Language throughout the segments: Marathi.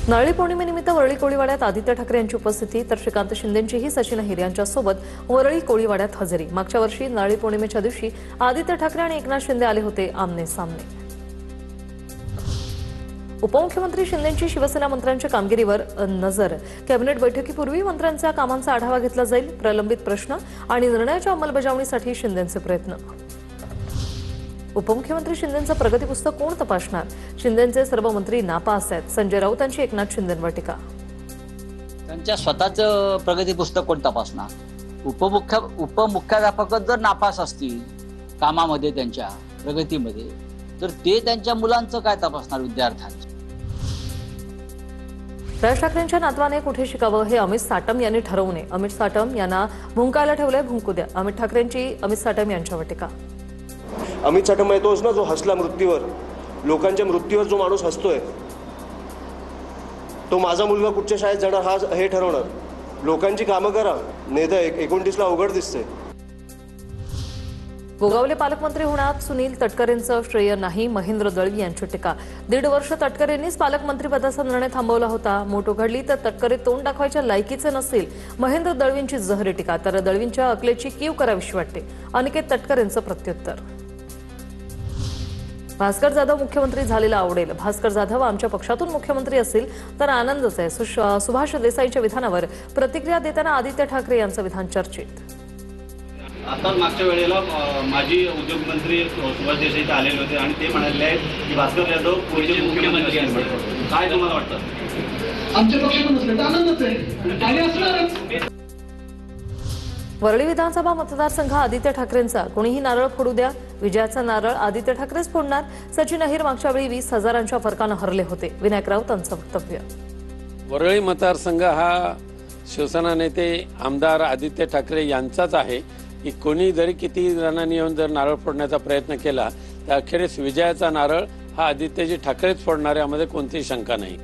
नारळी पौर्णिमेनिमित्त वरळी कोळीवाड्यात आदित्य ठाकरे यांची उपस्थिती तर श्रीकांत शिंदेंचीही सचिन अहिर यांच्यासोबत वरळी कोळीवाड्यात हजेरी। मागच्या वर्षी नारळी पौर्णिमेच्या दिवशी आदित्य ठाकरे आणि एकनाथ शिंदे आले होते आमने सामने। उपमुख्यमंत्री शिंदेंची शिवसेना मंत्र्यांच्या कामगिरीवर नजर। कॅबिनेट बैठकीपूर्वी मंत्र्यांच्या कामांचा आढावा घेतला जाईल। प्रलंबित प्रश्न आणि निर्णयाच्या अंमलबजावणीसाठी शिंदेंचे प्रयत्न। उपमुख्यमंत्री शिंदेंचं प्रगती पुस्तक कोण तपासणार? शिंदेंचे सर्व मंत्री नापास आहेत। संजय राऊत यांची एकनाथ शिंदेंवर टीका। त्यांच्या स्वतःचं प्रगती पुस्तक कोण तपासणार? उपमुख्याध्यापक जर नापास असतील कामामध्ये त्यांच्या प्रगतीमध्ये तर ते त्यांच्या मुलांचं काय तपासणार विद्यार्थ्यांचं? राज ठाकरेंच्या नातवाने कुठे शिकावं हे अमित साटम यांनी ठरवू नये। अमित साटम यांना भुंकायला ठेवलंय, भुंकू द्या। अमित ठाकरेंची अमित साटम यांच्यावर टीका। अमित साटम तोच ना जो हसला मृत्यूवर, लोकांच्या मृत्यूवर जो माणूस हसतोय तो माझा मुलगा कुठच्या शाळेत जाणार हा हे ठरवणार। लोकांची कामं करा, नाही तर 29ला अवघड दिसते। गोगावले पालकमंत्री होण्यात सुनील तटकरेंचं श्रेय नाही, महेंद्र दळवी यांची टीका। 1.5 वर्ष तटकरेंनीच पालकमंत्रीपदाचा निर्णय थांबवला होता। मोठ उघडली तर तटकरे तोंड दाखवायच्या लायकीचे नसतील, महेंद्र दळवींची जहरी टीका। तर दळवींच्या अकलेची कीव करावीशी वाटते, अनिकेत तटकरेंचं प्रत्युत्तर। भास्कर जाधव मुख्यमंत्री झालेला आवडेल। भास्कर जाधव आमच्या पक्षातून मुख्यमंत्री असतील तर आनंदच आहे। सुभाष देसाईंच्या विधानावर प्रतिक्रिया देताना आदित्य ठाकरे यांचं विधान चर्चेत। आता मागच्या वेळेला माजी उद्योग मंत्री सुभाष देसाई आलेले होते आणि ते म्हणाले आहेत की भास्कर जाधव पुढचे मुख्यमंत्री असतील। काय तुम्हाला वाटतं? आमच्या पक्षातून असले तर आनंदच आहे आणि असणारच। वरळी विधानसभा मतदारसंघ आदित्य ठाकरेंचा। कोणीही नारळ फोडू द्या, विजयाचा नारळ आदित्य ठाकरेच फोडणार। सचिन अहिर मागच्या वेळी 20,000च्या फरकानं हरले होते। विनायक राऊतांचं वक्तव्य। वरळी मतदारसंघ हा शिवसेना नेते आमदार आदित्य ठाकरे यांचाच आहे की कोणी जरी किती जणांनी येऊन जर नारळ फोडण्याचा प्रयत्न केला तर अखेरीस विजयाचा नारळ हा आदित्यजी ठाकरेच फोडणार, यामध्ये कोणतीही शंका नाही।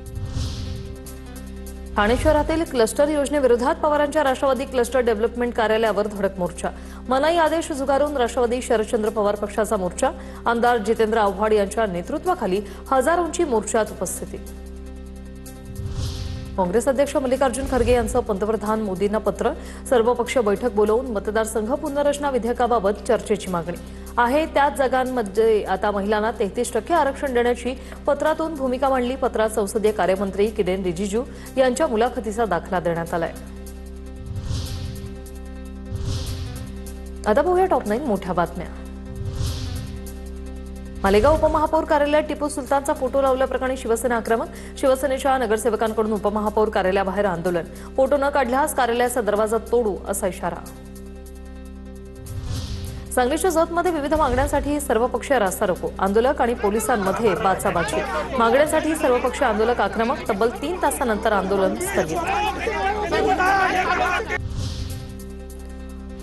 ठाणे शहरातील क्लस्टर योजनेविरोधात पवारांच्या राष्ट्रवादी क्लस्टर डेव्हलपमेंट कार्यालयावर धडक मोर्चा। मनाई आदेश झुगारून राष्ट्रवादी शरदचंद्र पवार पक्षाचा मोर्चा। आमदार जितेंद्र आव्हाड यांच्या नेतृत्वाखाली हजारोंची मोर्चात उपस्थिती। काँग्रेस अध्यक्ष मल्लिकार्जुन खरगे यांचं पंतप्रधान मोदींना पत्र। सर्वपक्षीय बैठक बोलावून मतदारसंघ पुनर्रचना विधेयकाबाबत चर्चेची मागणी आहे। त्याच जागांमध्ये आता महिलांना 33% आरक्षण देण्याची पत्रातून भूमिका मांडली। पत्रात संसदीय कार्यमंत्री किरेन रिजिजू यांच्या मुलाखतीचा दाखला देण्यात आलाय। आता बघूया टॉप 9 मोठ्या बातम्या। मालेगाव उपमहापौर कार्यालयात टिपू सुलतानचा फोटो लावल्याप्रकरणी शिवसेना आक्रमक। शिवसेनेच्या नगरसेवकांकडून उपमहापौर कार्यालयाबाहेर आंदोलन। फोटो न काढल्यास कार्यालयाचा दरवाजा तोडू असा इशारा। सांगलीच्या जतमध्ये विविध मागण्यांसाठी सर्वपक्षीय रास्ता रोको। आंदोलक आणि पोलिसांमध्ये बाचाबाची। मागण्यांसाठी सर्वपक्षीय आंदोलक आक्रमक। तब्बल 3 तासानंतर आंदोलन स्थगित।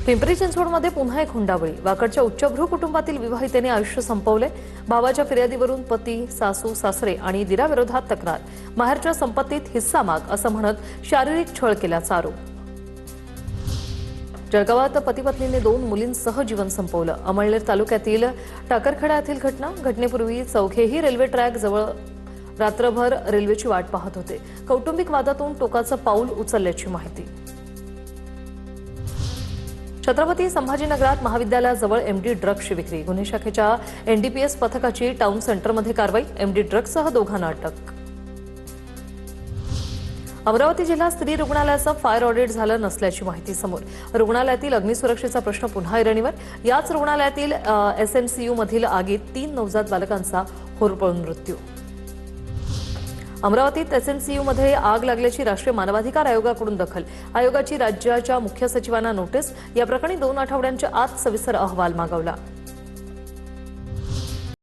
पिंपरी चिंचवडमध्ये पुन्हा एक हुंडाबळी। वाकडच्या उच्चभ्रू कुटुंबातील विवाहितेने आयुष्य संपवले। भावाच्या फिर्यादीवरून पती, सासू, सासरे आणि दिराविरोधात तक्रार। माहेरच्या संपत्तीत हिस्सा माग असं म्हणत शारीरिक छळ केल्याचा आरोप। जळगावात पती-पत्नीने 2 मुलींसह जीवन संपवलं। अमळनेर तालुक्यातील टाकरखेडा येथील घटना। घटनेपूर्वी चौघेही रेल्वे ट्रॅक जवळ रात्रभर रेल्वेची वाट पाहत होते। कौटुंबिक वादातून टोकाचं पाऊल उचलल्याची माहिती। छत्रपती संभाजीनगरात महाविद्यालयाजवळ एमडी ड्रग्सची विक्री। गुन्हे शाखेच्या एनडीपीएस पथकाची टाउन सेंटरमध्ये कारवाई। एमडी ड्रग्ससह 2 अटक। अमरावती जिल्हा स्त्री रुग्णालयाचं फायर ऑडिट झालं नसल्याची माहिती समोर। रुग्णालयातील अग्निसुरक्षेचा प्रश्न पुन्हा ऐरणीवर। याच रुग्णालयातील एसएनसीयू मधील आगीत 3 नवजात बालकांचा होरपळून मृत्यू। अमरावतीत एसएनसीयूमध्ये आग लागल्याची राष्ट्रीय मानवाधिकार आयोगाकडून दखल। आयोगाची राज्याच्या मुख्य सचिवांना नोटीस। या प्रकरणी 2 आठवड्यांच्या आत सविस्तर अहवाल मागवला।